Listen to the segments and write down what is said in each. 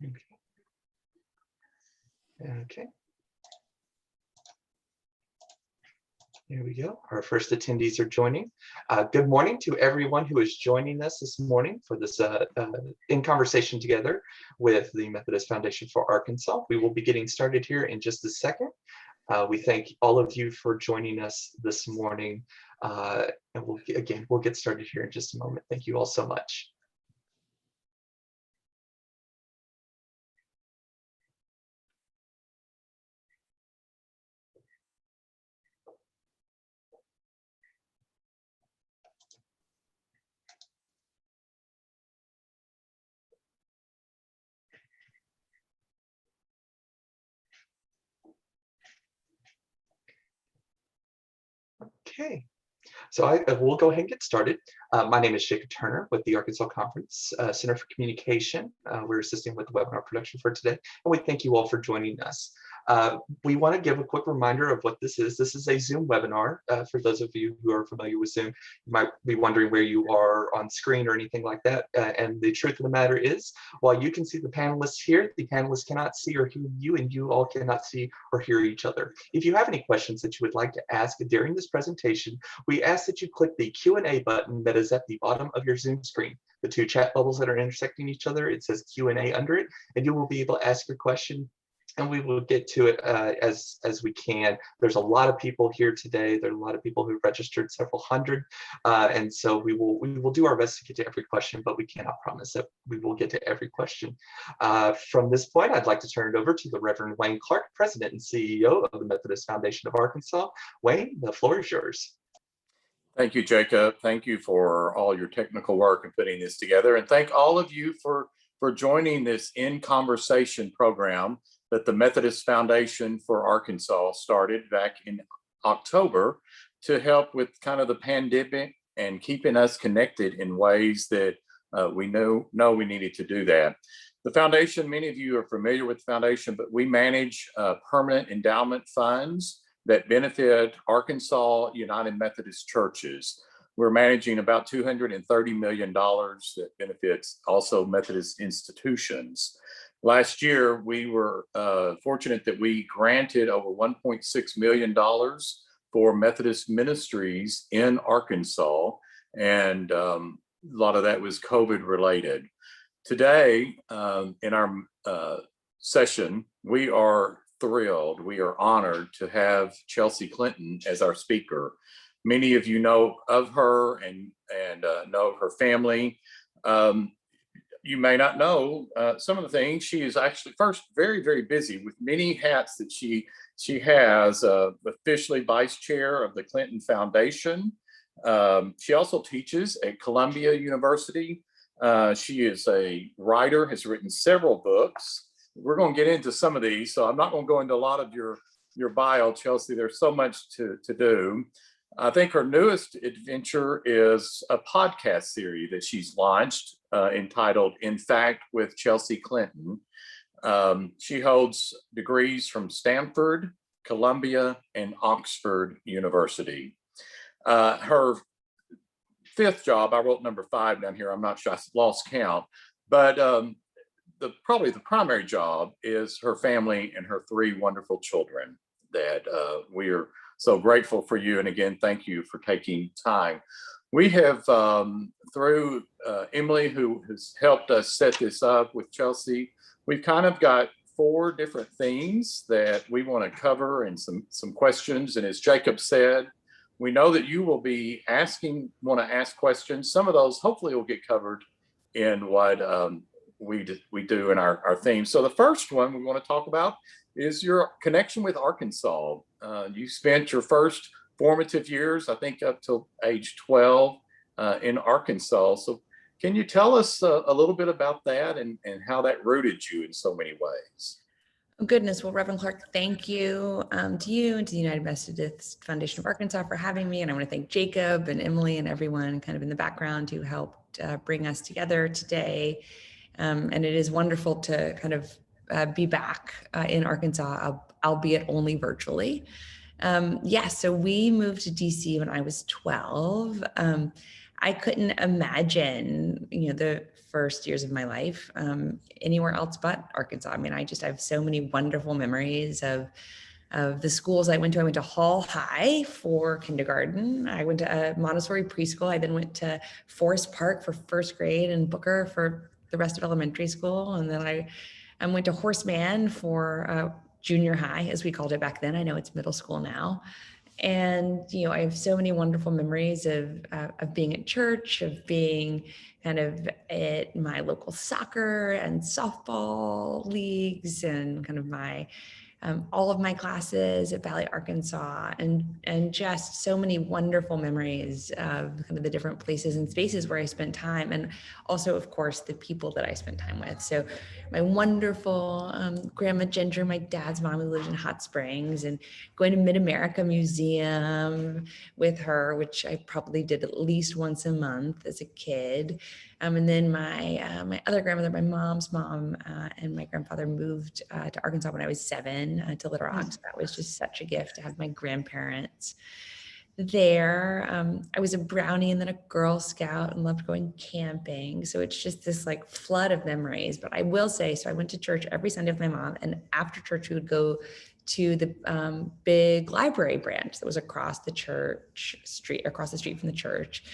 Okay. Here we go. Our first attendees are joining. Good morning to everyone who is joining us this morning for this in conversation together with the Methodist Foundation for Arkansas. We will be getting started here in just a second. We thank all of you for joining us this morning. And we'll get started here in just a moment. Thank you all so much. Okay. So we'll go ahead and get started. My name is Jacob Turner with the Arkansas Conference Center for Communication. We're assisting with the webinar production for today, and we thank you all for joining us. We want to give a quick reminder of what this is. This is a Zoom webinar. For those of you who are familiar with Zoom, you might be wondering where you are on screen or anything like that. And the truth of the matter is, while you can see the panelists here, the panelists cannot see or hear you, and you all cannot see or hear each other. If you have any questions that you would like to ask during this presentation, we ask that you click the Q&A button that is at the bottom of your Zoom screen. The two chat bubbles that are intersecting each other, it says Q&A under it, and you will be able to ask your question, and we will get to it as we can. There's a lot of people here today. There are a lot of people who registered, several hundred, and so we will do our best to get to every question, but we cannot promise that we will get to every question. From this point, I'd like to turn it over to the Reverend Wayne Clark, President and CEO of the Methodist Foundation of Arkansas. Wayne, the floor is yours. Thank you, Jacob. Thank you for all your technical work in putting this together. And thank all of you for joining this In Conversation program that the Methodist Foundation for Arkansas started back in October to help with kind of the pandemic and keeping us connected in ways that we know we needed to do that. The foundation, many of you are familiar with the foundation, but we manage permanent endowment funds that benefit Arkansas United Methodist churches. We're managing about $230 million that benefits also Methodist institutions. Last year, we were fortunate that we granted over $1.6 million for Methodist ministries in Arkansas, and a lot of that was COVID related. Today, in our session, we are thrilled, we are honored to have Chelsea Clinton as our speaker. Many of you know of her and know of her family. You may not know some of the things. She is actually first very, very busy with many hats that she has. Officially vice chair of the Clinton Foundation. She also teaches at Columbia University. She is a writer, has written several books. We're going to get into some of these, so I'm not going to go into a lot of your bio, Chelsea. There's so much to do. I think her newest adventure is a podcast series that she's launched entitled In Fact with Chelsea Clinton. She holds degrees from Stanford, Columbia, and Oxford University. Her fifth job, I wrote number 5 down here, I'm not sure, I lost count, but probably the primary job is her family and her 3 wonderful children that we are so grateful for you. And again, thank you for taking time. We have, through Emily, who has helped us set this up with Chelsea, we've kind of got 4 different themes that we want to cover and some questions. And as Jacob said, we know that you will be want to ask questions. Some of those hopefully will get covered in what we do in our theme. So the first one we want to talk about is your connection with Arkansas. You spent your first formative years, I think up till age 12 in Arkansas. So can you tell us a little bit about that and how that rooted you in so many ways? Oh, goodness. Well, Reverend Clark, thank you to you and to the United Methodist Foundation of Arkansas for having me. And I want to thank Jacob and Emily and everyone kind of in the background who helped bring us together today. And it is wonderful to kind of be back in Arkansas, albeit only virtually. So we moved to DC when I was 12. I couldn't imagine, first years of my life anywhere else but Arkansas. I mean, I have so many wonderful memories of the schools I went to. I went to Hall High for kindergarten. I went to a Montessori preschool. I then went to Forest Park for first grade and Booker for the rest of elementary school. And then I went to Horseman for junior high, as we called it back then. I know it's middle school now. And, I have so many wonderful memories of being at church, of being kind of at my local soccer and softball leagues, and kind of all of my classes at Valley, Arkansas, and just so many wonderful memories of kind of the different places and spaces where I spent time, and also, of course, the people that I spent time with. So my wonderful Grandma Ginger, my dad's mom, who lives in Hot Springs, and going to Mid-America Museum with her, which I probably did at least once a month as a kid. And then my other grandmother, my mom's mom, and my grandfather moved to Arkansas when I was 7 to Little Rock. So that was just such a gift to have my grandparents there. I was a brownie and then a Girl Scout and loved going camping. So it's just this like flood of memories. But I will say, so I went to church every Sunday with my mom, and after church we would go to the big library branch that was across the street from the church.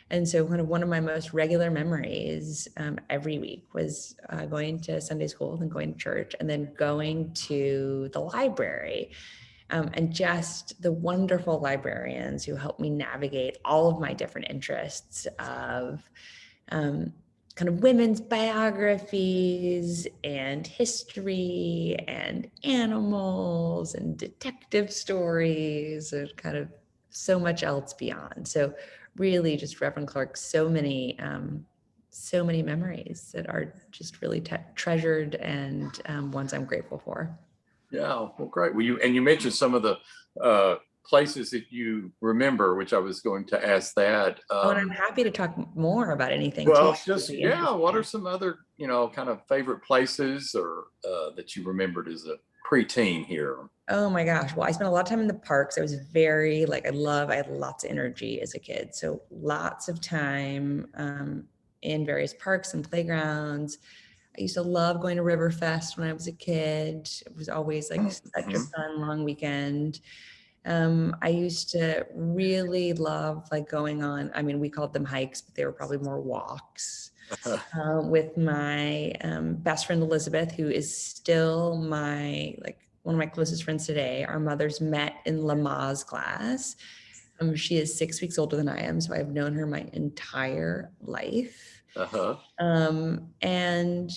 And so kind of one of my most regular memories every week was going to Sunday school and going to church, and then going to the library. And just the wonderful librarians who helped me navigate all of my different interests of kind of women's biographies and history and animals and detective stories and kind of so much else beyond. So really just Reverend Clark, so many memories that are just really treasured and ones I'm grateful for. Yeah, well, great. Well, you mentioned some of the places that you remember, which I was going to ask that. And I'm happy to talk more about anything. Well, too. what are some other, kind of favorite places or that you remembered as a preteen here? Oh my gosh. Well, I spent a lot of time in the parks. I was I had lots of energy as a kid. So lots of time in various parks and playgrounds. I used to love going to Riverfest when I was a kid. It was always like such a fun long weekend. I used to really love going on, we called them hikes, but they were probably more walks with my best friend, Elizabeth, who is still one of my closest friends today. Our mothers met in Lamaze class. She is 6 weeks older than I am, so I've known her my entire life. And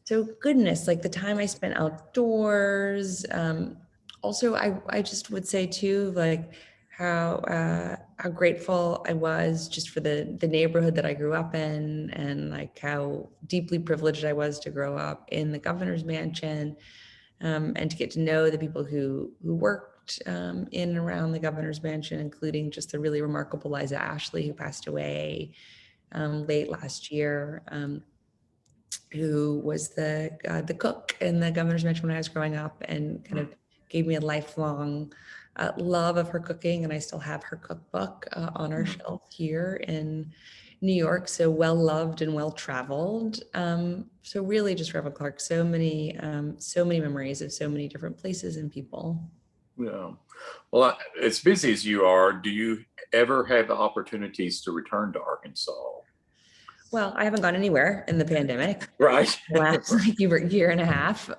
so goodness, the time I spent outdoors. Also, I just would say too, how grateful I was just for the neighborhood that I grew up in, and how deeply privileged I was to grow up in the governor's mansion, and to get to know the people who worked in and around the governor's mansion, including just the really remarkable Liza Ashley, who passed away late last year, who was the cook in the governor's mansion when I was growing up, and kind of gave me a lifelong love of her cooking. And I still have her cookbook on our shelf here in New York. So well loved and well traveled. So really just Reverend Clark, so many memories of so many different places and people. Yeah. Well, as busy as you are, do you ever have the opportunities to return to Arkansas? Well, I haven't gone anywhere in the pandemic. Right. Last year and a half.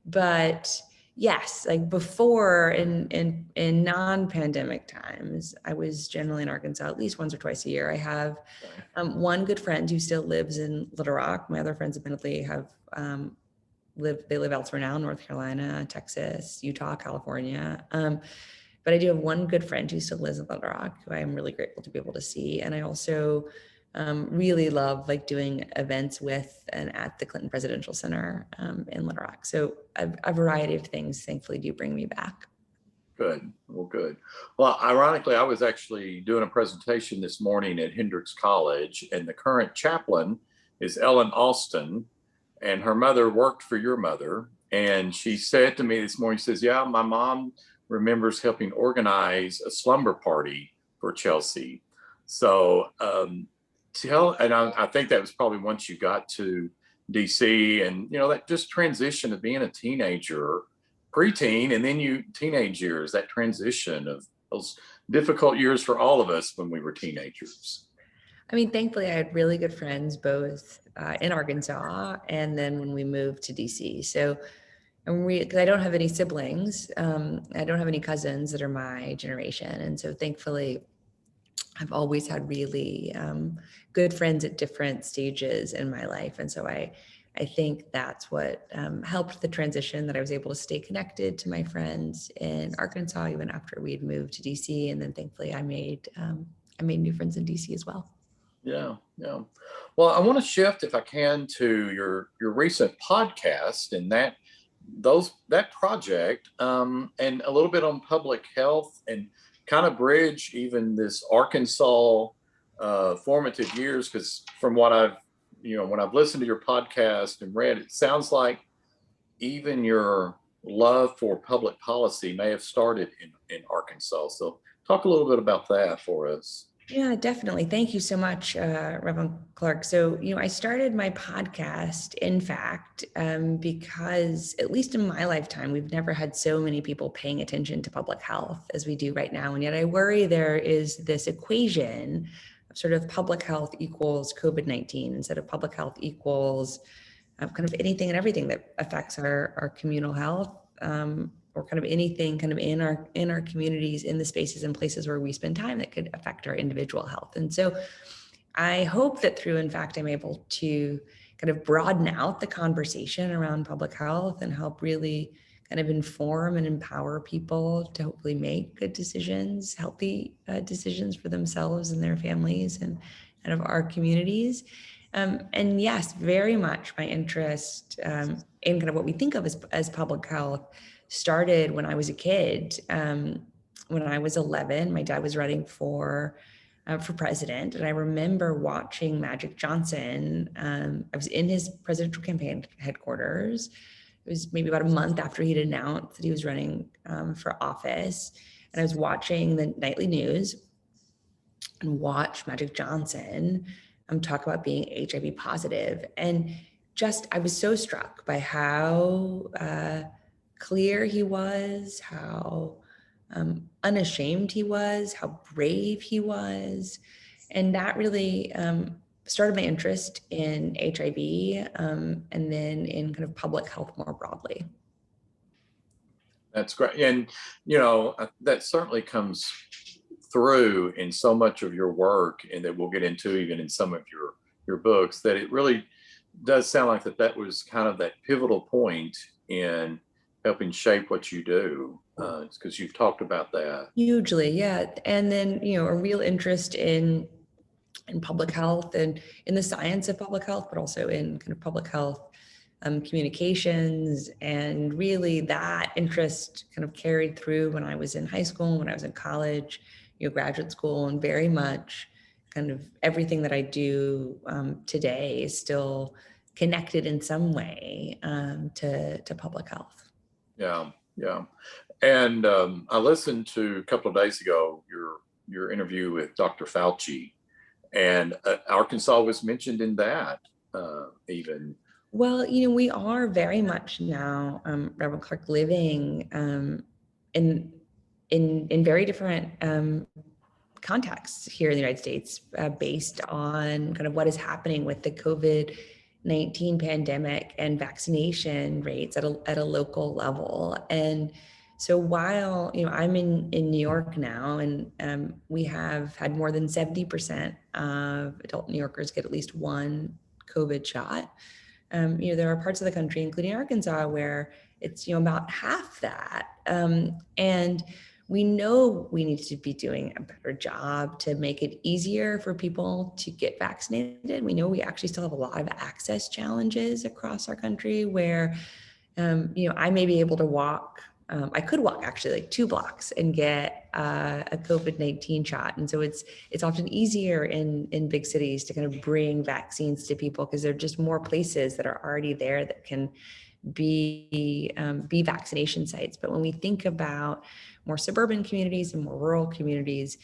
But yes, before in non-pandemic times, I was generally in Arkansas at least once or twice a year. I have one good friend who still lives in Little Rock. My other friends admittedly have live elsewhere now, North Carolina, Texas, Utah, California. But I do have one good friend who still lives in Little Rock, who I am really grateful to be able to see. And I also really love doing events with and at the Clinton Presidential Center in Little Rock. So a variety of things, thankfully, do bring me back. Good. Well, good. Well, ironically, I was actually doing a presentation this morning at Hendrix College, and the current chaplain is Ellen Austin, and her mother worked for your mother. And she said to me this morning, she says, yeah, my mom remembers helping organize a slumber party for Chelsea. So and I think that was probably once you got to DC, and that just transition of being a teenager, preteen, and then teenage years, that transition of those difficult years for all of us when we were teenagers. I mean, thankfully, I had really good friends both in Arkansas and then when we moved to DC. So, because I don't have any siblings, I don't have any cousins that are my generation. And so thankfully, I've always had really good friends at different stages in my life. And so I think that's what helped the transition, that I was able to stay connected to my friends in Arkansas even after we had moved to DC. And then thankfully I made new friends in DC as well. Yeah. Well, I want to shift, if I can, to your recent podcast and that project, and a little bit on public health, and kind of bridge even this Arkansas formative years, because from what when I've listened to your podcast and read, it sounds like even your love for public policy may have started in Arkansas. So talk a little bit about that for us. Yeah, definitely. Thank you so much, Reverend Clark. So, I started my podcast, in fact, because at least in my lifetime, we've never had so many people paying attention to public health as we do right now. And yet I worry there is this equation of sort of public health equals COVID-19 instead of public health equals kind of anything and everything that affects our communal health. Or kind of anything kind of in our communities, in the spaces and places where we spend time that could affect our individual health. And so I hope that through, in fact, I'm able to kind of broaden out the conversation around public health and help really kind of inform and empower people to hopefully make good decisions, healthy decisions for themselves and their families and of our communities. And yes, very much my interest in kind of what we think of as public health started when I was a kid. When I was 11, my dad was running for president, and I remember watching Magic Johnson. I was in his presidential campaign headquarters. It was maybe about a month after he'd announced that he was running for office, and I was watching the nightly news and watched Magic Johnson talk about being HIV positive, and I was so struck by how clear he was, how unashamed he was, how brave he was. And that really started my interest in HIV and then in kind of public health more broadly. That's great. And, that certainly comes through in so much of your work, and that we'll get into even in some of your books, that it really does sound like that was kind of that pivotal point in helping shape what you do, because you've talked about that. Hugely, yeah. And then, a real interest in public health and in the science of public health, but also in kind of public health communications. And really that interest kind of carried through when I was in high school, when I was in college, graduate school, and very much kind of everything that I do today is still connected in some way to public health. Yeah. And I listened to a couple of days ago your interview with Dr. Fauci, and Arkansas was mentioned in that even. Well, we are very much now, Reverend Clark, living in very different contexts here in the United States, based on kind of what is happening with the COVID-19 pandemic and vaccination rates at a local level. And so while I'm in New York now, and we have had more than 70% of adult New Yorkers get at least one COVID shot. There are parts of the country, including Arkansas, where it's about half that. And we know we need to be doing a better job to make it easier for people to get vaccinated. We know we actually still have a lot of access challenges across our country where, I may be able to walk. I could walk actually like 2 blocks and get a COVID-19 shot. And so it's often easier in big cities to kind of bring vaccines to people because there are just more places that are already there that can be vaccination sites. But when we think about more suburban communities and more rural communities,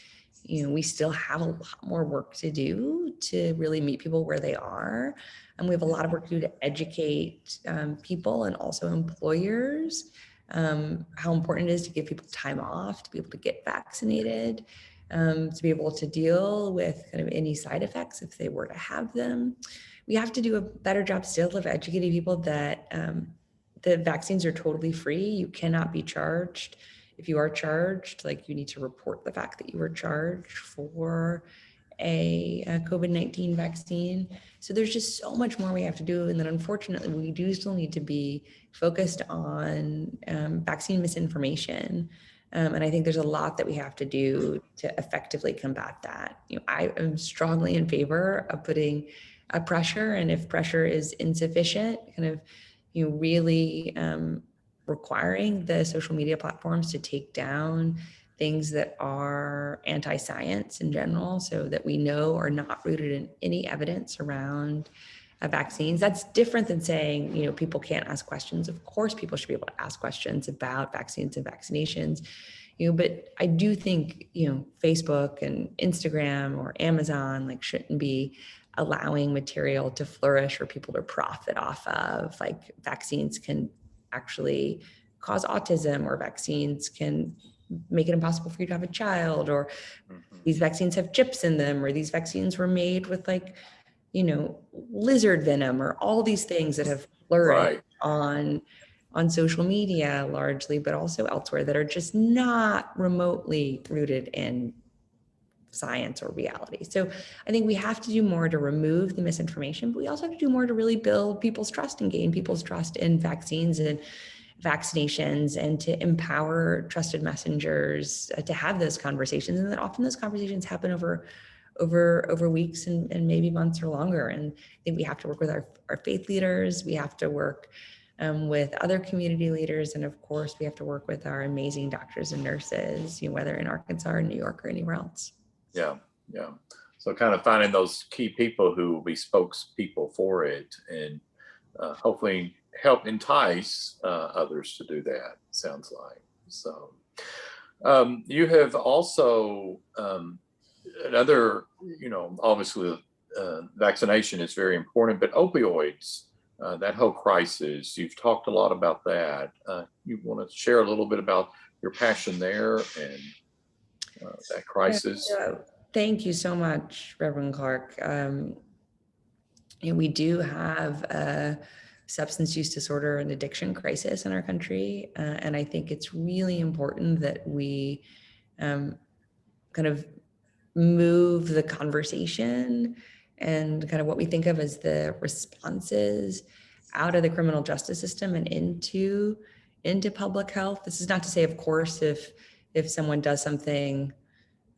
we still have a lot more work to do to really meet people where they are. And we have a lot of work to do to educate people and also employers how important it is to give people time off, to be able to get vaccinated, to be able to deal with kind of any side effects if they were to have them. We have to do a better job still of educating people that the vaccines are totally free. You cannot be charged. If you are charged, like, you need to report the fact that you were charged for a COVID-19 vaccine. So there's just so much more we have to do. And then unfortunately, we do still need to be focused on vaccine misinformation. And I think there's a lot that we have to do to effectively combat that. I am strongly in favor of putting a pressure, and if pressure is insufficient, kind of, really requiring the social media platforms to take down things that are anti-science in general, so that we know are not rooted in any evidence around vaccines. That's different than saying, people can't ask questions. Of course, people should be able to ask questions about vaccines and vaccinations. But I do think, Facebook and Instagram or Amazon, like, shouldn't be allowing material to flourish or people to profit off of. Like, vaccines can actually cause autism, or vaccines can make it impossible for you to have a child, or these vaccines have chips in them, or these vaccines were made with, like, lizard venom, or all these things that have flourished on social media largely, but also elsewhere, that are just not remotely rooted in science or reality. So I think we have to do more to remove the misinformation, but we also have to do more to really build people's trust and gain people's trust in vaccines and vaccinations, and to empower trusted messengers to have those conversations. And then often those conversations happen over weeks and maybe months or longer. And I think we have to work with our faith leaders. We have to work with other community leaders. And of course, we have to work with our amazing doctors and nurses, whether in Arkansas or New York or anywhere else. Yeah. So kind of finding those key people who will be spokespeople for it, and hopefully help entice others to do that, sounds like. So you have also another, obviously vaccination is very important, but opioids, that whole crisis, you've talked a lot about that. You want to share a little bit about your passion there and that crisis? Yeah. Thank you so much, Reverend Clark. We do have a substance use disorder and addiction crisis in our country. And I think it's really important that we kind of move the conversation and kind of what we think of as the responses out of the criminal justice system and into public health. This is not to say, of course, if someone does something,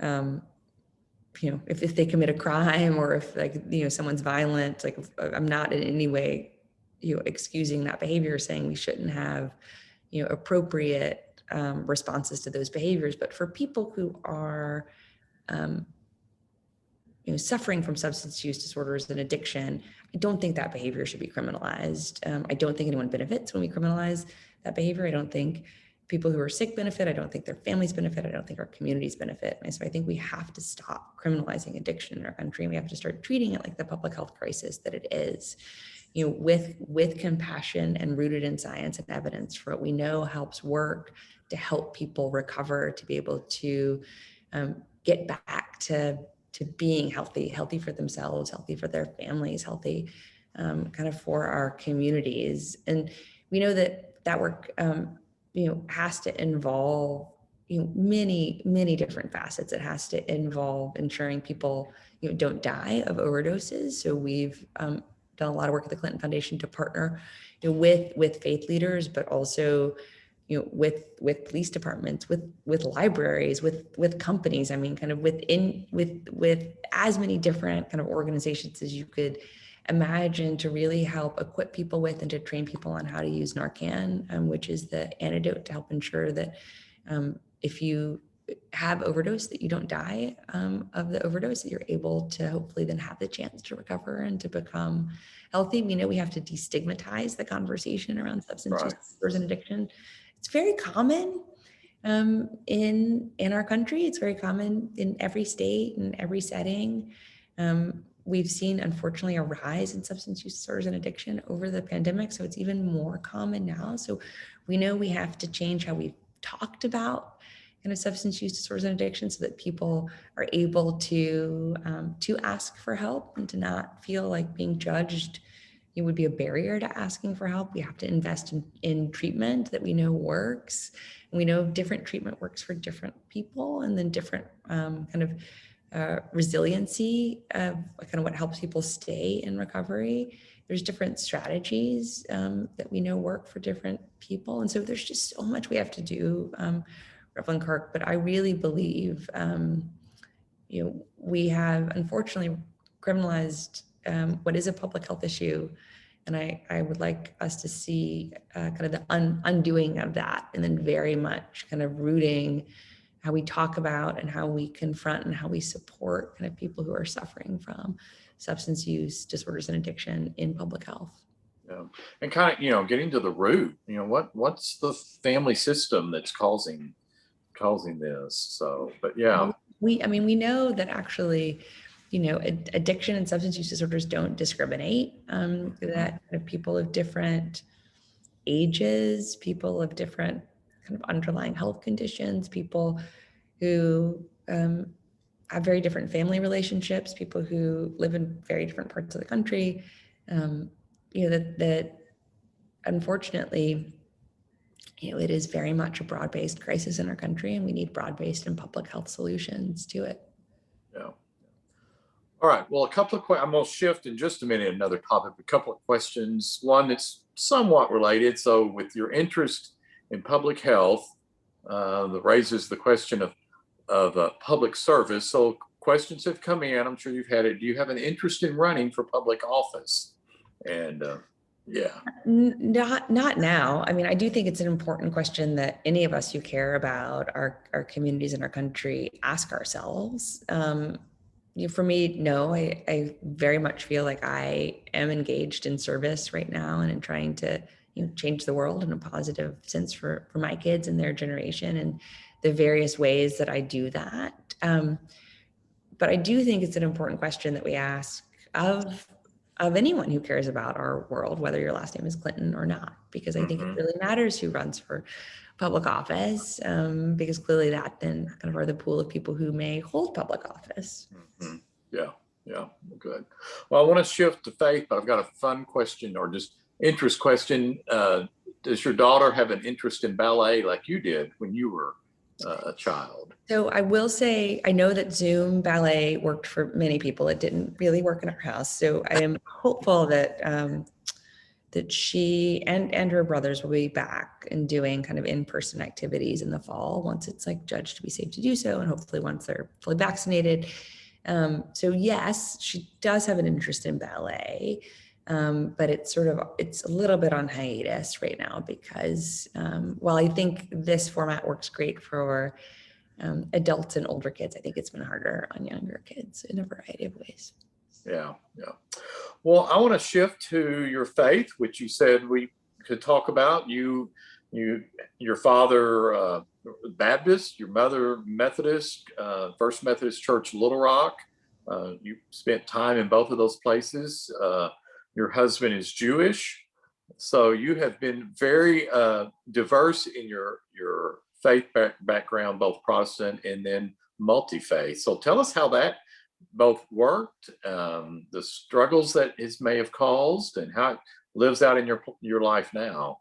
if they commit a crime, or if, like, someone's violent, like, I'm not in any way, excusing that behavior, saying we shouldn't have, appropriate responses to those behaviors. But for people who are, suffering from substance use disorders and addiction, I don't think that behavior should be criminalized. I don't think anyone benefits when we criminalize that behavior. I don't think people who are sick benefit. I don't think their families benefit. I don't think our communities benefit. And so I think we have to stop criminalizing addiction in our country. And we have to start treating it like the public health crisis that it is, with compassion and rooted in science and evidence for what we know helps work to help people recover, to be able to get back to being healthy for themselves, healthy for their families, healthy kind of for our communities. And we know that work, has to involve, many different facets. It has to involve ensuring people, don't die of overdoses. So we've done a lot of work at the Clinton Foundation to partner, with faith leaders, but also, with police departments, with libraries, with companies. I mean, kind of with as many different kind of organizations as you could imagine, to really help equip people with and to train people on how to use Narcan, which is the antidote to help ensure that if you have overdose, that you don't die of the overdose, that you're able to hopefully then have the chance to recover and to become healthy. We know we have to destigmatize the conversation around substance use disorders and addiction. It's very common. in our country. It's very common in every state and every setting. We've seen, unfortunately, a rise in substance use disorders and addiction over the pandemic, so it's even more common now. So we know we have to change how we've talked about kind of substance use disorders and addiction, so that people are able to ask for help and to not feel like being judged. It would be a barrier to asking for help. We have to invest in treatment that we know works. And we know different treatment works for different people, and then different resiliency of kind of what helps people stay in recovery. There's different strategies that we know work for different people. And so there's just so much we have to do, Reverend Kirk, but I really believe, we have unfortunately criminalized what is a public health issue. And I would like us to see kind of the undoing of that, and then very much kind of rooting how we talk about and how we confront and how we support kind of people who are suffering from substance use disorders and addiction in public health. Yeah. And kind of, getting to the root, what's the family system that's causing this? So, but yeah. We know that actually, addiction and substance use disorders don't discriminate, that people of different ages, people of different kind of underlying health conditions, people who have very different family relationships, people who live in very different parts of the country, that unfortunately, it is very much a broad-based crisis in our country, and we need broad-based and public health solutions to it. Yeah. All right. Well, a couple of I'm going to shift in just a minute, another topic, a couple of questions. One that's somewhat related. So with your interest in public health, that raises the question of public service. So questions have come in. I'm sure you've had it. Do you have an interest in running for public office? And yeah. Not now. I do think it's an important question that any of us who care about our communities and our country ask ourselves. For me, no, I very much feel like I am engaged in service right now and in trying to change the world in a positive sense for my kids and their generation, and the various ways that I do that. But I do think it's an important question that we ask of anyone who cares about our world, whether your last name is Clinton or not, because I think it really matters who runs for public office, because clearly that then kind of are the pool of people who may hold public office. Mm-hmm. Yeah, good. Well, I want to shift to faith, but I've got a fun question, or just interest question. Does your daughter have an interest in ballet like you did when you were a child? So I will say, I know that Zoom ballet worked for many people. It didn't really work in our house. So I am hopeful that that she and her brothers will be back and doing kind of in-person activities in the fall, once it's like judged to be safe to do so, and hopefully once they're fully vaccinated. So yes, she does have an interest in ballet, but it's a little bit on hiatus right now because while I think this format works great for adults and older kids, I think it's been harder on younger kids in a variety of ways. Yeah. Well, I want to shift to your faith, which you said we could talk about. Your father Baptist, your mother Methodist, First Methodist Church, Little Rock. You spent time in both of those places. Your husband is Jewish, so you have been very diverse in your faith background, both Protestant and then multi-faith. So tell us how that both worked, the struggles that it may have caused, and how it lives out in your life now.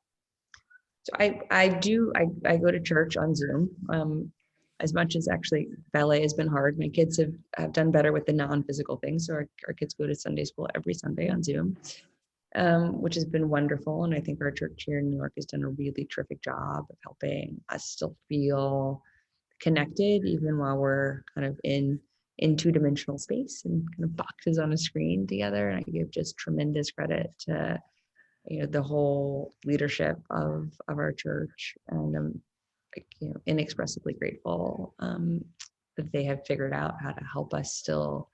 So I go to church on Zoom, as much as actually ballet has been hard. My kids have done better with the non-physical things. So our kids go to Sunday school every Sunday on Zoom, which has been wonderful. And I think our church here in New York has done a really terrific job of helping us still feel connected, even while we're kind of in two-dimensional space and kind of boxes on a screen together. And I give just tremendous credit to the whole leadership of our church, and I'm inexpressibly grateful that they have figured out how to help us still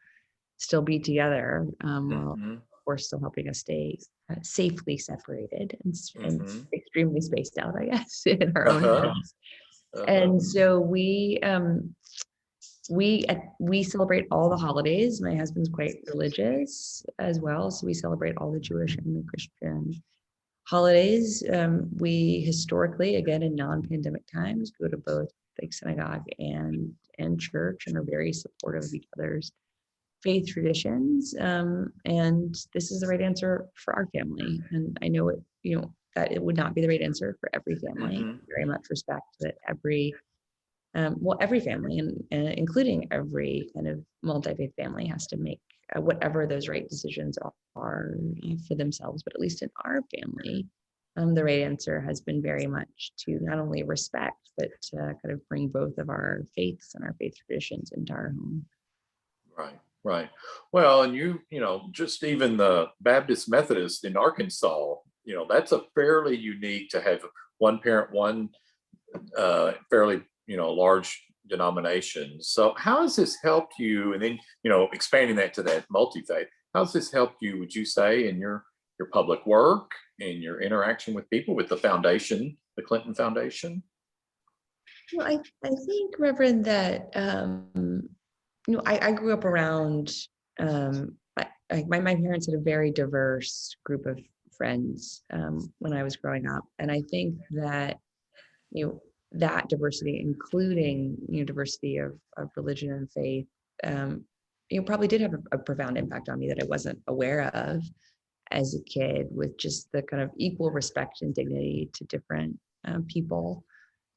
be together while we're still helping us stay safely separated and extremely spaced out, I guess, in our own homes. And so we celebrate all the holidays. My husband's quite religious as well, so we celebrate all the Jewish and the Christian holidays. We historically, again, in non-pandemic times, go to both like synagogue and church, and are very supportive of each other's faith traditions. And this is the right answer for our family. And I know it, that it would not be the right answer for every family. Very much respect that every family, and including every kind of multi-faith family, has to make whatever those right decisions are for themselves. But at least in our family, the right answer has been very much to not only respect, but to kind of bring both of our faiths and our faith traditions into our home. Right. Well, and you know, just even the Baptist Methodist in Arkansas, that's a fairly unique to have one parent, one fairly, large denomination. So how has this helped you? And then, expanding that to that multi-faith, how has this helped you, would you say, in your public work, in your interaction with people, with the foundation, the Clinton Foundation? Well, I think, Reverend, that I grew up around my parents had a very diverse group of friends when I was growing up, and I think that that diversity, including diversity of religion and faith, probably did have a profound impact on me that I wasn't aware of as a kid, with just the kind of equal respect and dignity to different people,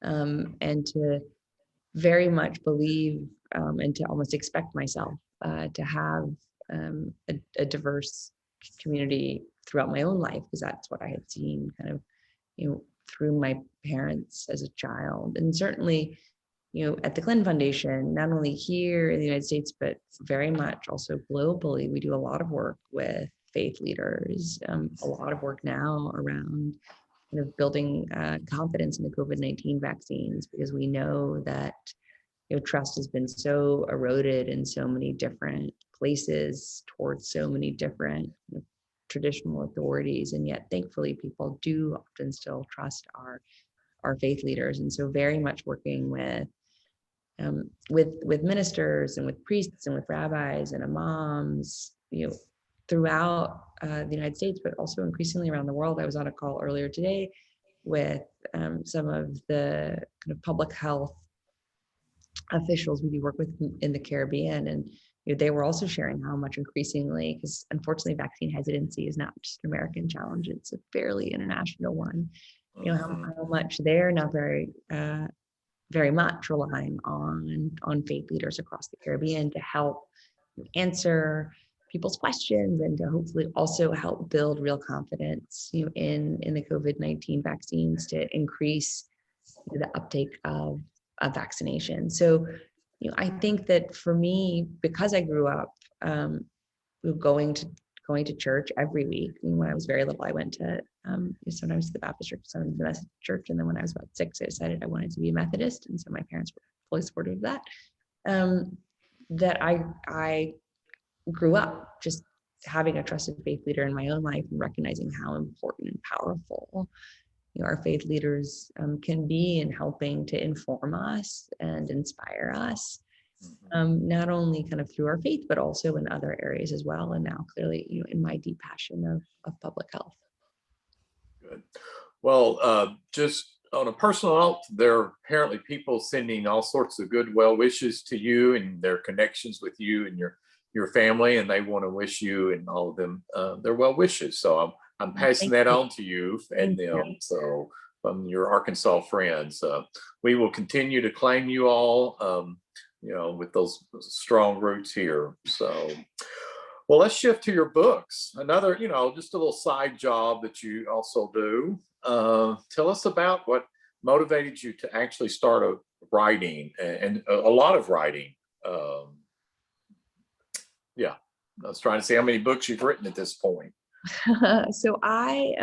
and to very much believe and to almost expect myself to have a diverse community throughout my own life, because that's what I had seen kind of through my parents as a child. And certainly at the Clinton Foundation, not only here in the United States, but very much also globally, we do a lot of work with faith leaders, a lot of work now around kind of building confidence in the COVID-19 vaccines, because we know that trust has been so eroded in so many different places towards so many different traditional authorities, and yet thankfully people do often still trust our faith leaders. And so very much working with ministers and with priests and with rabbis and imams, throughout the United States, but also increasingly around the world. I was on a call earlier today with some of the kind of public health officials we do work with in the Caribbean, and they were also sharing how much increasingly, because unfortunately vaccine hesitancy is not just an American challenge, it's a fairly international one, how much they're now very much relying on faith leaders across the Caribbean to help answer people's questions, and to hopefully also help build real confidence in the COVID-19 vaccines, to increase the uptake of vaccination. So I think that for me, because I grew up going to church every week. When I was very little, I went to sometimes to the Baptist church, sometimes the Methodist church, and then when I was about 6, I decided I wanted to be a Methodist, and so my parents were fully supportive of that. That I grew up just having a trusted faith leader in my own life, and recognizing how important and powerful our faith leaders can be in helping to inform us and inspire us, not only kind of through our faith, but also in other areas as well. And now clearly, in my deep passion of public health. Good. Well, just on a personal note, there are apparently people sending all sorts of good well wishes to you and their connections with you and your family, and they want to wish you and all of them their well wishes. So I'm passing that on to you and them. So from your Arkansas friends, we will continue to claim you all, with those strong roots here. So, well, let's shift to your books. Another, just a little side job that you also do. Tell us about what motivated you to actually start writing and a lot of writing. Yeah, I was trying to see how many books you've written at this point. So I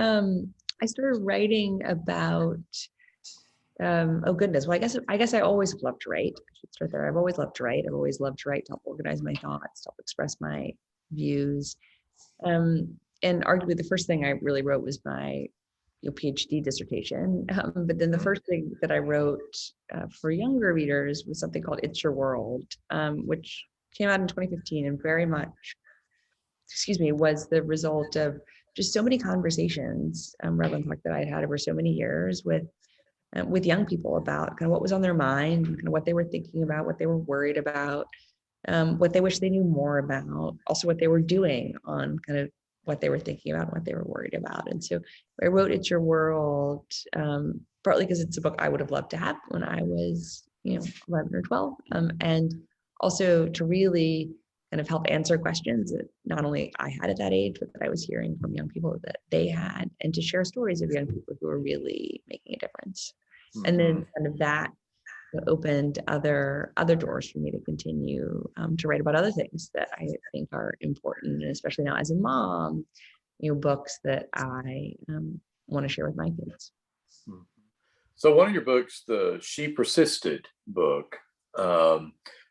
started writing about oh goodness. Well, I guess I always loved to write. I should start there. I've always loved to write. I've always loved to write, to help organize my thoughts, to help express my views. And arguably the first thing I really wrote was my PhD dissertation. But then the first thing that I wrote for younger readers was something called It's Your World, which came out in 2015 and very much, was the result of just so many conversations, Reverend Clark, that I had over so many years with young people about kind of what was on their mind, kind of what they were thinking about, what they were worried about, what they wish they knew more about, also what they were doing on kind of what they were thinking about, what they were worried about. And so I wrote It's Your World, partly because it's a book I would have loved to have when I was, 11 or 12, and also to really kind of help answer questions that not only I had at that age, but that I was hearing from young people that they had, and to share stories of young people who were really making a difference. And then kind of that opened other doors for me to continue to write about other things that I think are important, and especially now as a mom, books that I want to share with my kids. So one of your books, the She Persisted book.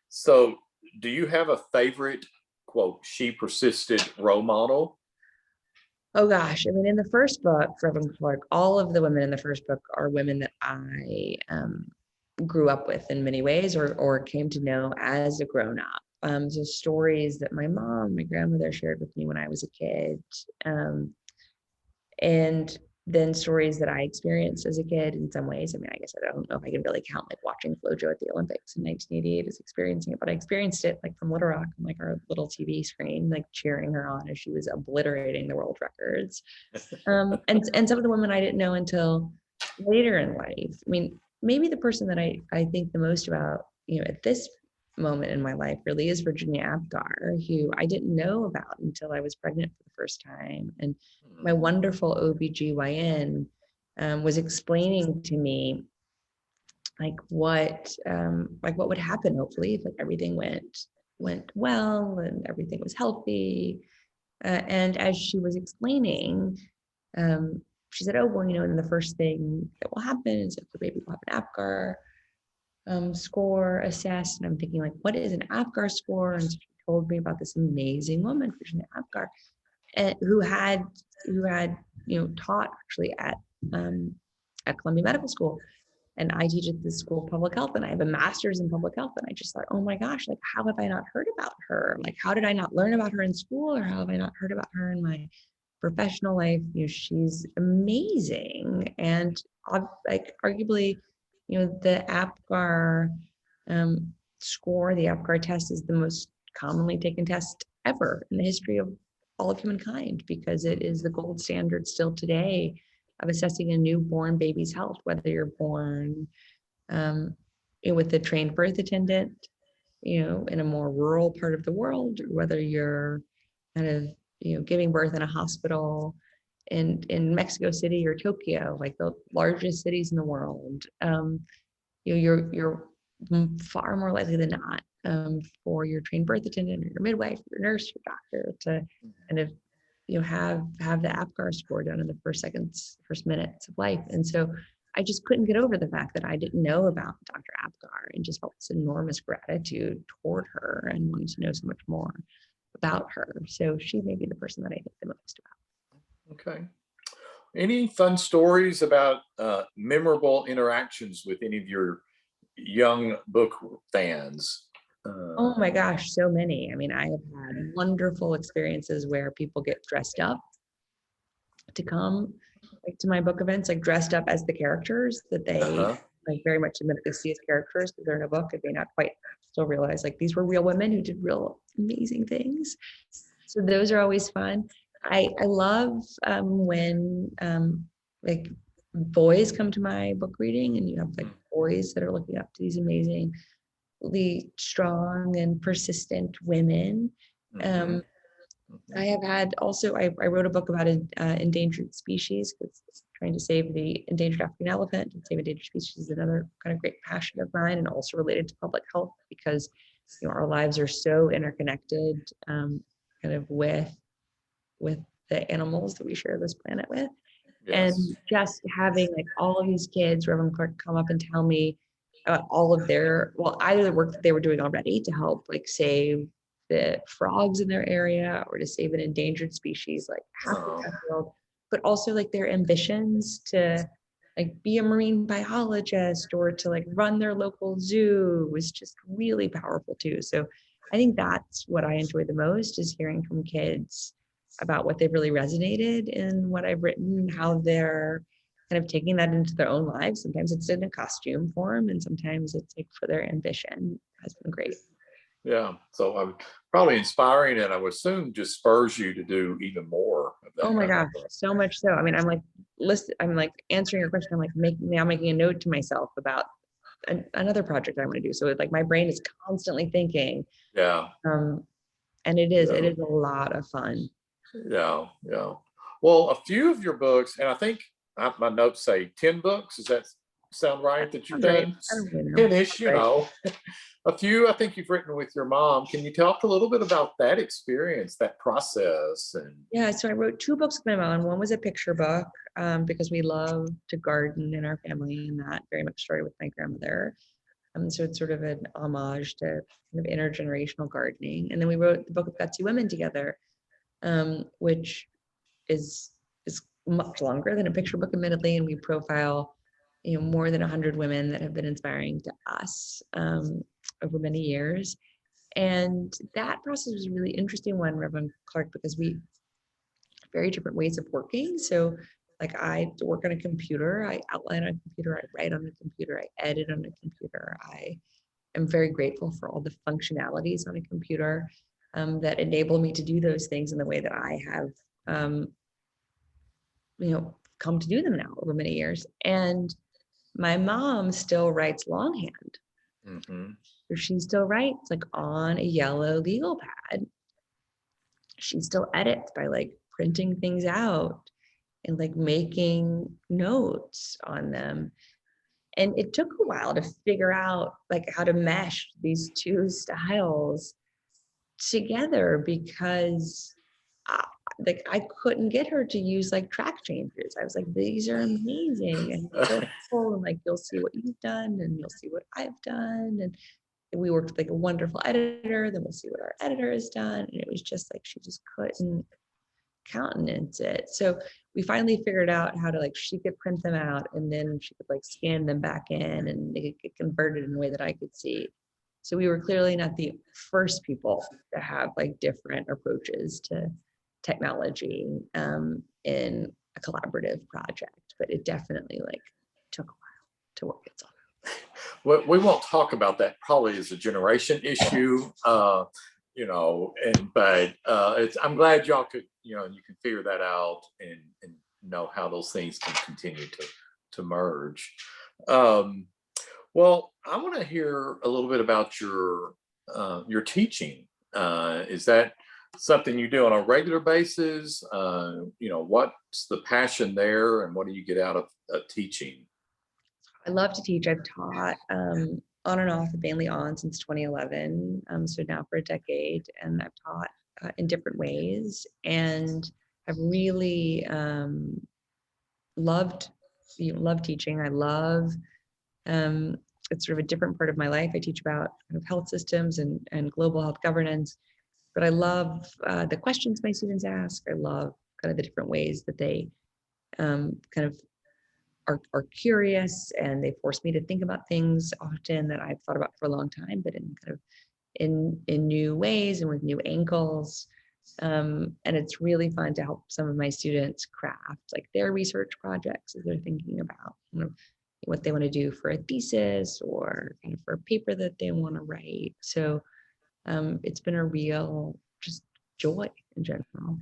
So do you have a favorite, quote, She Persisted role model? Oh gosh, I mean, in the first book, Reverend Clark, all of the women in the first book are women that I grew up with in many ways, or came to know as a grown-up. So stories that my mom, my grandmother shared with me when I was a kid, and then stories that I experienced as a kid in some ways. I mean, I guess I don't know if I can really count like watching FloJo at the Olympics in 1988 as experiencing it, but I experienced it like from Little Rock on like our little TV screen, like cheering her on as she was obliterating the world records. And some of the women I didn't know until later in life. I mean, maybe the person that I think the most about, at this moment in my life really is Virginia Apgar, who I didn't know about until I was pregnant for the first time. And my wonderful OBGYN was explaining to me like what would happen, hopefully, if like everything went well and everything was healthy. And as she was explaining, she said, oh, well, and the first thing that will happen is if the baby will have an Apgar score assessed. And I'm thinking, like, what is an Apgar score? And she told me about this amazing woman, Virginia Apgar, and who had taught actually at Columbia Medical School. And I teach at the School of Public Health, and I have a master's in public health. And I just thought, oh my gosh, like, how have I not heard about her? Like, how did I not learn about her in school, or how have I not heard about her in my professional life? She's amazing. And like, arguably, the Apgar score, the Apgar test, is the most commonly taken test ever in the history of all of humankind, because it is the gold standard still today of assessing a newborn baby's health, whether you're born with a trained birth attendant, in a more rural part of the world, or whether you're kind of, giving birth in a hospital in Mexico City or Tokyo, like the largest cities in the world. You're far more likely than not for your trained birth attendant or your midwife, your nurse, your doctor to kind of have the Apgar score done in the first minutes of life. And so I just couldn't get over the fact that I didn't know about Dr. Apgar, and just felt this enormous gratitude toward her and wanted to know so much more about her. So she may be the person that I think the most about. Okay. Any fun stories about memorable interactions with any of your young book fans? Oh my gosh, so many. I mean, I have had wonderful experiences where people get dressed up to come like to my book events, like dressed up as the characters that they like very much admit they see as characters that they're in a book, and they not quite still realize like these were real women who did real amazing things. So those are always fun. I love when like boys come to my book reading, and you have like boys that are looking up to these amazingly strong and persistent women. I have had also, I wrote a book about an endangered species, because trying to save the endangered African elephant and save endangered species is another kind of great passion of mine, and also related to public health, because our lives are so interconnected kind of with the animals that we share this planet with. Yes. And just having like all of these kids, Reverend Clark, come up and tell me about all of their, well, either the work that they were doing already to help like save the frogs in their area, or to save an endangered species like half the world, but also like their ambitions to like be a marine biologist or to like run their local zoo was just really powerful too. So I think that's what I enjoy the most, is hearing from kids about what they've really resonated in what I've written, how they're kind of taking that into their own lives. Sometimes it's in a costume form, and sometimes it's like for their ambition. Has been great. Yeah. So I'm probably inspiring, and I would assume just spurs you to do even more of that Oh my kind of gosh, stuff. so much so. I mean, I'm like answering your question. I'm like making a note to myself about another project I want to do. So it's like my brain is constantly thinking, Yeah. and it Yeah. is a lot of fun. Yeah. Yeah. Well, a few of your books, and I think my notes say 10 books. Does that sound right that you've Sounds right. done? I don't really know. 10-ish, you Right. know. A few I think you've written with your mom. Can you talk a little bit about that experience, that process? And Yeah, so I wrote 2 books with my mom. One was a picture book, because we love to garden in our family, and that very much started with my grandmother. So it's sort of an homage to kind of intergenerational gardening. And then we wrote the book of Gutsy Women together, which is much longer than a picture book, admittedly, and we profile, more than 100 women that have been inspiring to us over many years. And that process was a really interesting one, Reverend Clark, because we very different ways of working. So like I work on a computer, I outline on a computer, I write on a computer, I edit on a computer. I am very grateful for all the functionalities on a computer that enable me to do those things in the way that I have, come to do them now over many years. And my mom still writes longhand. Mhm. So she still writes like on a yellow legal pad. She still edits by like printing things out and like making notes on them. And it took a while to figure out like how to mesh these 2 styles together, because I, like I couldn't get her to use like track changes. I was like, these are amazing and so cool, and like you'll see what you've done and you'll see what I've done. And we worked with like a wonderful editor, then we'll see what our editor has done. And it was just like she just couldn't countenance it. So we finally figured out how to like she could print them out and then she could like scan them back in and they could get converted in a way that I could see. So we were clearly not the first people to have like different approaches to technology in a collaborative project, but it definitely like took a while to work itself. Well, we won't talk about that probably as a generation issue, but I'm glad y'all could, you can figure that out and know how those things can continue to merge. Well, I want to hear a little bit about your teaching. Is that something you do on a regular basis? What's the passion there, and what do you get out of teaching? I love to teach. I've taught on and off, mainly on since 2011. So now for a decade, and I've taught in different ways, and I've really loved teaching. I love it's sort of a different part of my life. I teach about kind of health systems and global health governance, but I love the questions my students ask. I love kind of the different ways that they kind of are curious, and they force me to think about things often that I've thought about for a long time, but in kind of in new ways and with new angles. And it's really fun to help some of my students craft like their research projects as they're thinking about what they want to do for a thesis or kind of for a paper that they want to write. So it's been a real just joy in general.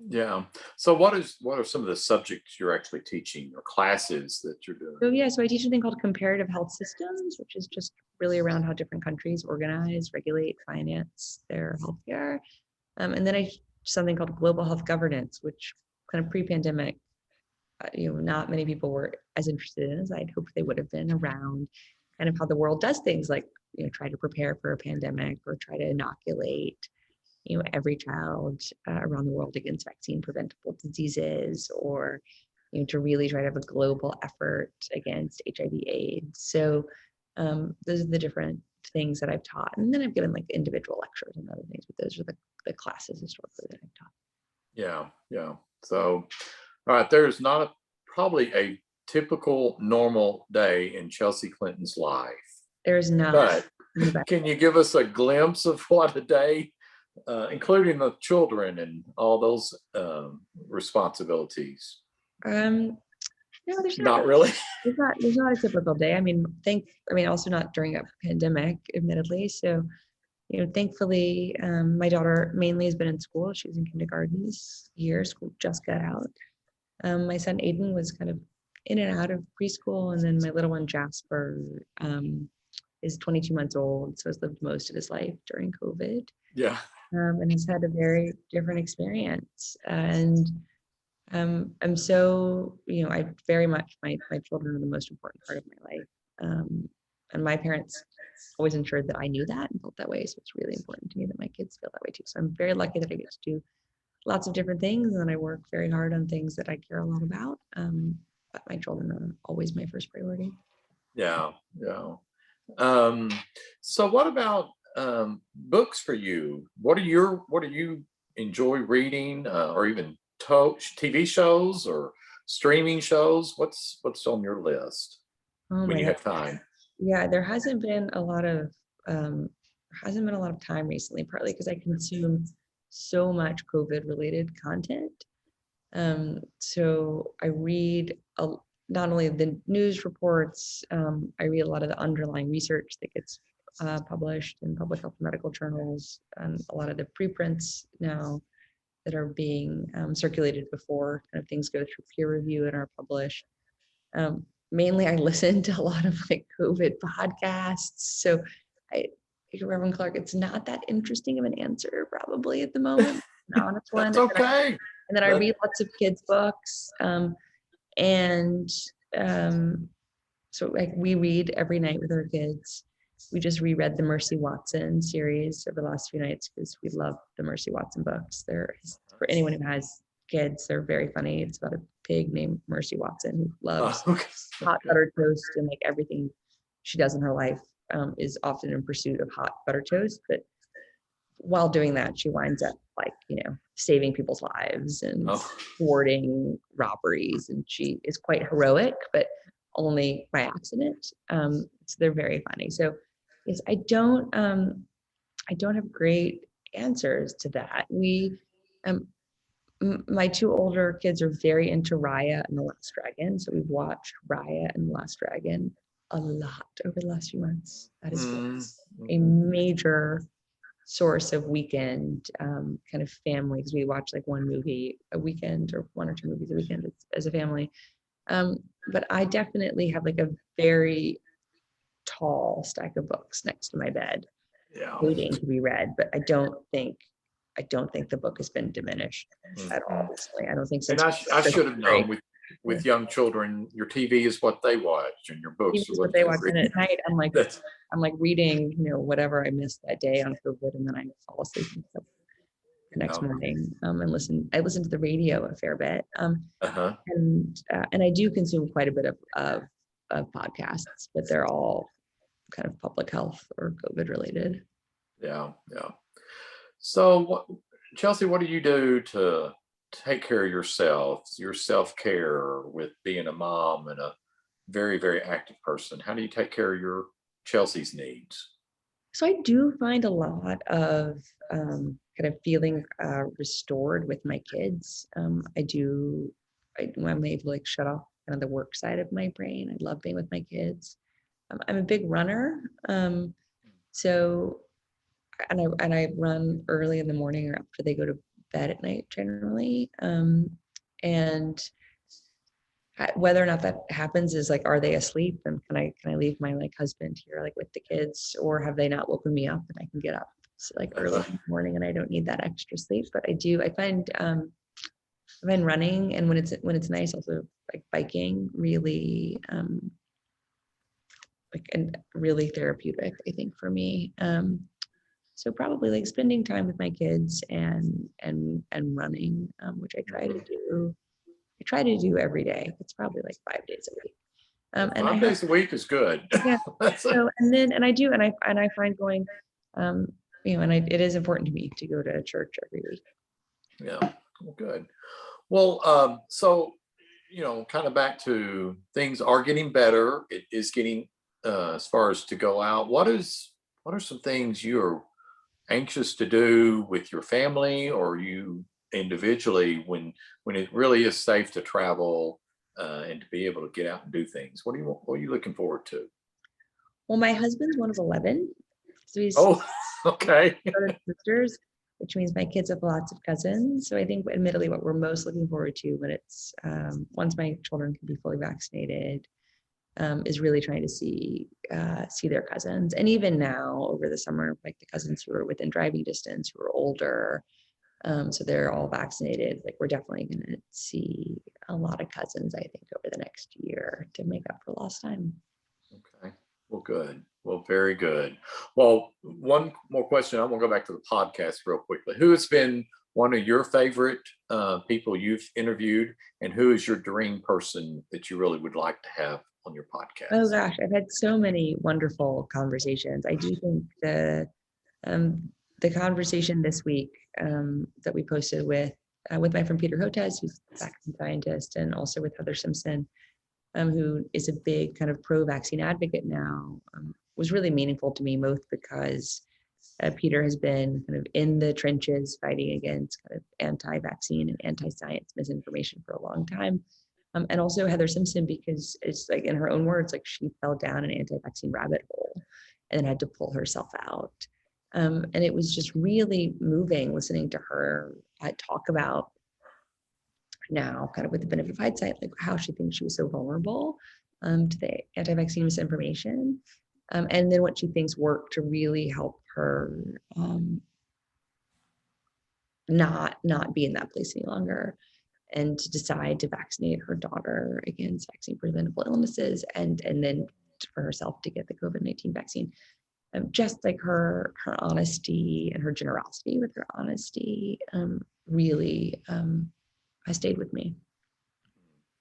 Yeah. So what are some of the subjects you're actually teaching or classes that you're doing? So yeah, so I teach a thing called comparative health systems, which is just really around how different countries organize, regulate, finance their healthcare. And then I teach something called global health governance, which kind of pre-pandemic, not many people were as interested in as I'd hoped they would have been, around kind of how the world does things like, try to prepare for a pandemic or try to inoculate, every child around the world against vaccine preventable diseases, or to really try to have a global effort against HIV/AIDS. So those are the different things that I've taught. And then I've given like individual lectures and other things, but those are the classes historically that I've taught. Yeah. Yeah. So All right, there's not probably a typical normal day in Chelsea Clinton's life, There's not. but in the back. can you give us a glimpse of what a day, including the children and all those responsibilities? No, there's Not really. there's not a typical day. I mean, also not during a pandemic, admittedly. So, thankfully, my daughter mainly has been in school. She was in kindergarten this year. School just got out. My son Aiden was kind of in and out of preschool, and then my little one Jasper is 22 months old, so has lived most of his life during COVID, Yeah. and has had a very different experience. And I'm so, I very much, my children are the most important part of my life. And my parents always ensured that I knew that and felt that way. So it's really important to me that my kids feel that way too. So I'm very lucky that I get to do lots of different things, and I work very hard on things that I care a lot about. But my children are always my first priority. Yeah. Yeah. So what about books for you? What do you enjoy reading, or even TV shows or streaming shows? What's on your list Oh when my you God. have time? Yeah, there hasn't been a lot of time recently, partly because I consume so much COVID related content. So I read not only the news reports, I read a lot of the underlying research that gets published in public health medical journals, and a lot of the preprints now that are being circulated before kind of things go through peer review and are published. Mainly, I listen to a lot of like COVID podcasts. So, Reverend Clark, it's not that interesting of an answer probably at the moment. An honest one. That's okay. And then I read lots of kids' books. So like we read every night with our kids. We just reread the Mercy Watson series over the last few nights because we love the Mercy Watson books. For anyone who has kids, they're very funny. It's about a pig named Mercy Watson who loves hot buttered toast, and like everything she does in her life is often in pursuit of hot buttered toast. But while doing that, she winds up like, saving people's lives and thwarting robberies. And she is quite heroic, but only by accident. So they're very funny. So yes, I don't have great answers to that. My two older kids are very into Raya and the Last Dragon. So we've watched Raya and the Last Dragon a lot over the last few months. That has been a major source of weekend kind of family, because we watch like one movie a weekend or one or two movies a weekend as a family. But I definitely have like a very tall stack of books next to my bed, waiting to be read. But I don't think the book has been diminished at all recently. I don't think so. And I should have known with young children, your TV is what they watch, and your books is what they watch. And at night, I'm like reading, whatever I missed that day on COVID, and then I fall asleep and stuff the next morning. And I listen to the radio a fair bit. And I do consume quite a bit of podcasts, but they're all kind of public health or COVID related. Yeah. So, Chelsea, what do you do to take care of yourself, your self-care with being a mom and a very, very active person? How do you take care of your Chelsea's needs? So I do find a lot of kind of feeling restored with my kids. I'm able to like shut off kind of the work side of my brain. I love being with my kids. I'm a big runner. And I run early in the morning or after they go to bed at night generally. And whether or not that happens is like, are they asleep, and can I leave my like husband here like with the kids, or have they not woken me up and I can get up like early in the morning and I don't need that extra sleep? But I find running, and when it's nice, also like biking, really and really therapeutic, I think, for me. So probably like spending time with my kids and running, which I try to do. I try to do every day. It's probably like 5 days a week. And 5 days a week is good. Yeah. So I find going, it is important to me to go to church every week. Yeah. Well, good. Well, so, kind of back to things are getting better. It is getting, as far as to go out. What are some things you're anxious to do with your family or you individually when it really is safe to travel and to be able to get out and do things? What are you looking forward to? Well, my husband's one of 11, so he's Oh, okay. brothers and sisters, which means my kids have lots of cousins. So I think, admittedly, what we're most looking forward to when it's once my children can be fully vaccinated, is really trying to see their cousins. And even now, over the summer, like the cousins who are within driving distance, who are older, so they're all vaccinated. Like we're definitely going to see a lot of cousins, I think, over the next year to make up for lost time. Okay. Well, good. Well, very good. Well, one more question. I'm going to go back to the podcast real quickly. Who has been one of your favorite people you've interviewed, and who is your dream person that you really would like to have on your podcast? Oh gosh, I've had so many wonderful conversations. I do think the conversation this week that we posted with my friend Peter Hotez, who's a vaccine scientist, and also with Heather Simpson, who is a big kind of pro-vaccine advocate now, was really meaningful to me, both because Peter has been kind of in the trenches fighting against kind of anti-vaccine and anti-science misinformation for a long time. And also Heather Simpson, because it's like, in her own words, like she fell down an anti-vaccine rabbit hole and then had to pull herself out. And it was just really moving listening to her talk about now, kind of with the benefit of hindsight, like how she thinks she was so vulnerable to the anti-vaccine misinformation. And then what she thinks worked to really help her not be in that place any longer, and to decide to vaccinate her daughter against vaccine preventable illnesses, and then for herself to get the COVID-19 vaccine. Just like her honesty and her generosity with her honesty really has stayed with me.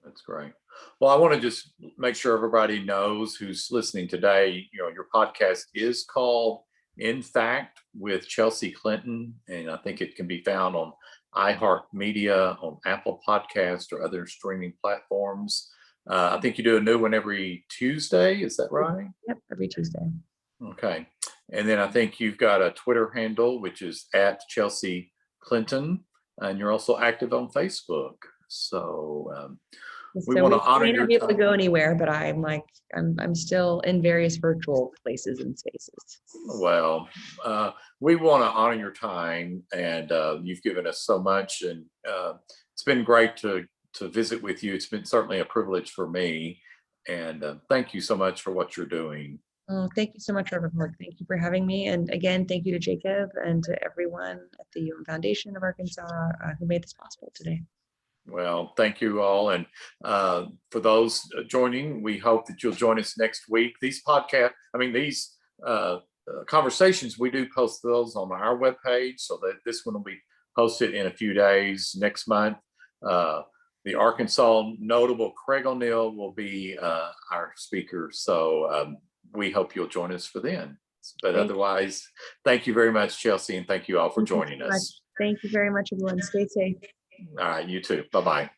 That's great. Well, I want to just make sure everybody knows who's listening today, your podcast is called In Fact with Chelsea Clinton, and I think it can be found on iHeartMedia, on Apple Podcasts, or other streaming platforms. I think you do a new one every Tuesday. Is that right? Yep, every Tuesday. Okay. And then I think you've got a Twitter handle, which is at Chelsea Clinton, and you're also active on Facebook. So we want to honor may your not be able to time. go anywhere, but I'm still in various virtual places and spaces. Well, we want to honor your time, and you've given us so much, and it's been great to visit with you. It's been certainly a privilege for me, and thank you so much for what you're doing. Oh, thank you so much, Reverend Clark. Thank you for having me. And again, thank you to Jacob and to everyone at the UN Foundation of Arkansas who made this possible today. Well, thank you all. And for those joining, we hope that you'll join us next week. These conversations, we do post those on our webpage, so that this one will be posted in a few days next month. The Arkansas notable Craig O'Neill will be our speaker. So we hope you'll join us for then. But otherwise, thank you very much, Chelsea, and thank you all for joining us. Thank you very much, everyone. Stay safe. All right, you too. Bye-bye.